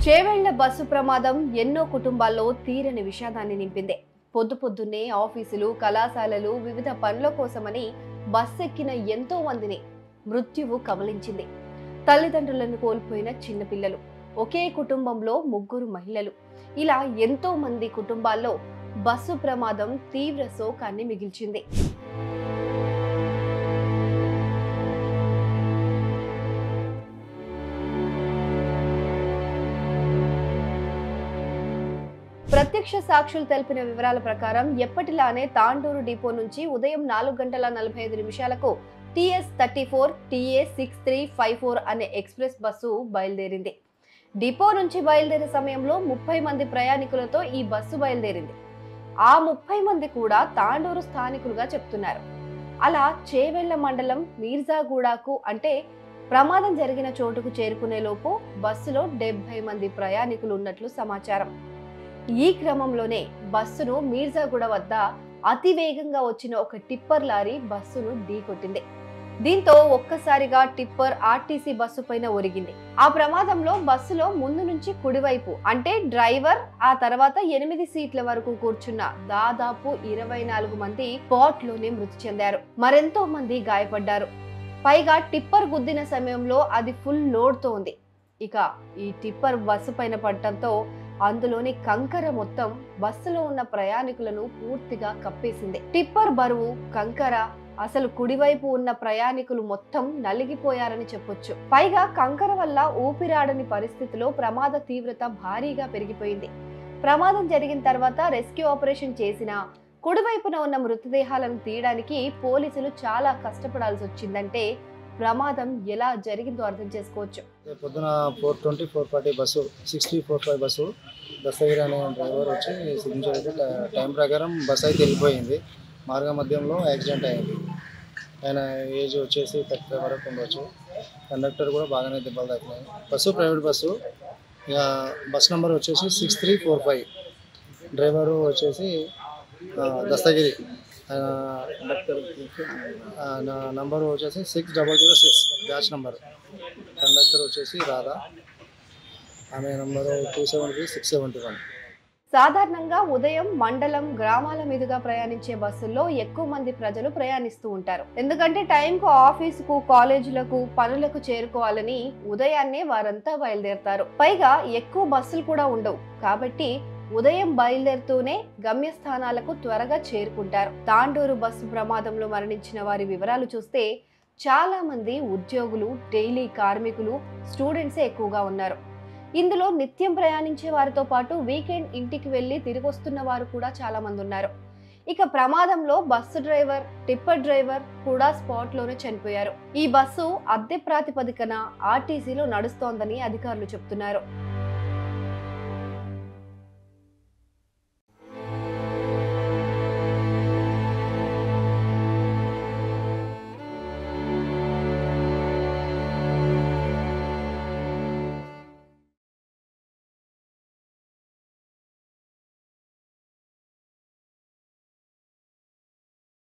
Chevella bus ప్రమాదం ఎన్నో కుటుంబాల్లో తీరని విషాదాన్ని నింపింది. పొద్దున్నే ఆఫీసులు, కళాశాలలు, వివిధ పనుల కోసమని బస్సు ఎక్కిన ఎంతో మందిని మృత్యువు కబలించింది. తల్లిదండ్రులను కోల్పోయిన చిన్నపిల్లలు, ఒకే కుటుంబంలో ముగ్గురు మహిళలు, ఇలా ఎంతో మంది కుటుంబాల్లో బస్సు ప్రమాదం తీవ్ర శోకాన్ని మిగిల్చింది. ప్రత్యక్ష సాక్షులు తెలిపిన వివరాల ప్రకారం ఎప్పటిలానే తాండూరు డిపో నుంచి ఉదయం 4:45 TS34 TA6354 అనే ఎక్స్ప్రెస్ బస్సు బయలుదేరింది. డిపో నుంచి బయలుదేరే సమయంలో 30 మంది ప్రయాణికులతో ఈ బస్సు బయలుదేరింది. ఆ 30 మంది కూడా తాండూరు స్థానికులుగా చెప్తున్నారు. అలా చేవెళ్ల మండలం మీర్జాగూడకు అంటే ప్రమాదం జరిగిన చోటుకు చేరుకునే లోపు బస్సులో 70 మంది ప్రయాణికులు ఉన్నట్లు సమాచారం. ఈ క్రమంలోనే బస్సును మీర్జాగూడ వద్ద అతి వేగంగా వచ్చిన ఒక టిప్పర్ లారీ బస్సును ఢీకొట్టింది. దీంతో ఒక్కసారిగా టిప్పర్ ఆర్టీసీ బస్సు పైన ఒరిగింది. ఆ ప్రమాదంలో బస్సులో ముందు నుంచి కుడివైపు అంటే డ్రైవర్, ఆ తర్వాత 8 సీట్ల వరకు కూర్చున్న దాదాపు 24 మంది స్పాట్ లోనే మృతి చెందారు. మరెంతో మంది గాయపడ్డారు. పైగా టిప్పర్ గుద్దిన సమయంలో అది ఫుల్ లోడ్ తో ఉంది. ఇక ఈ టిప్పర్ బస్సు పైన పడటంతో అందులోని కంకర మొత్తం బస్సులో ఉన్న ప్రయాణికులను పూర్తిగా కప్పేసింది. టిప్పర్ బరువు, కంకర, అసలు కుడివైపు ఉన్న ప్రయాణికులు మొత్తం నలిగిపోయారని చెప్పొచ్చు. పైగా కంకర వల్ల ఊపిరాడని పరిస్థితిలో ప్రమాద తీవ్రత భారీగా పెరిగిపోయింది. ప్రమాదం జరిగిన తర్వాత రెస్క్యూ ఆపరేషన్ చేసినా కుడివైపున ఉన్న మృతదేహాలను తీయడానికి పోలీసులు చాలా కష్టపడాల్సి వచ్చిందంటే ప్రమాదం ఎలా జరిగిందో అర్థం చేసుకోవచ్చు. పొద్దున 4:20, 4:40 బస్సు 6045 బస్సు దస్తగిరి అనే డ్రైవర్ వచ్చి సిగ్నేచర్ టైం ప్రకారం బస్సు అయితే వెళ్ళిపోయింది. మార్గ మధ్యంలో యాక్సిడెంట్ అయింది. ఆయన ఏజ్ వచ్చేసి 35 వరకు ఉండవచ్చు. కండక్టర్ కూడా బాగానే దెబ్బలు తాకినాయి. Bus private bus. ఇక బస్ నెంబర్ వచ్చేసి 6345. డ్రైవరు వచ్చేసి దస్తగిరి. నంబర్ వచ్చేసి 6006 బ్యాచ్ నెంబర్. కండక్టర్ వచ్చేసి రాధా, ఆమె నంబరు 273671. సాధారణంగా ఉదయం మండలం, గ్రామాల మీదుగా ప్రయాణించే బస్సుల్లో ఎక్కువ మంది ప్రజలు ప్రయాణిస్తూ ఉంటారు. ఎందుకంటే టైంకు ఆఫీసుకు, కాలేజీలకు, పనులకు చేరుకోవాలని ఉదయాన్నే వారంతా బయలుదేరతారు. పైగా ఎక్కువ బస్సులు కూడా ఉండవు కాబట్టి ఉదయం బయలుదేరుతూనే గమ్యస్థానాలకు త్వరగా చేరుకుంటారు. తాండూరు బస్సు ప్రమాదంలో మరణించిన వారి వివరాలు చూస్తే చాలా మంది ఉద్యోగులు, డైలీ కార్మికులు, స్టూడెంట్సే ఎక్కువగా ఉన్నారు. ఇందులో నిత్యం ప్రయాణించే వారితో పాటు వీకెండ్ ఇంటికి వెళ్లి తిరిగి వస్తున్న వారు కూడా చాలా మంది ఉన్నారు. ఇక ప్రమాదంలో బస్సు డ్రైవర్, టిప్పర్ డ్రైవర్ కూడా స్పాట్ లోనే చనిపోయారు. ఈ బస్సు అద్దె ప్రాతిపదికన ఆర్టీసీలో నడుస్తోందని అధికారులు చెప్తున్నారు.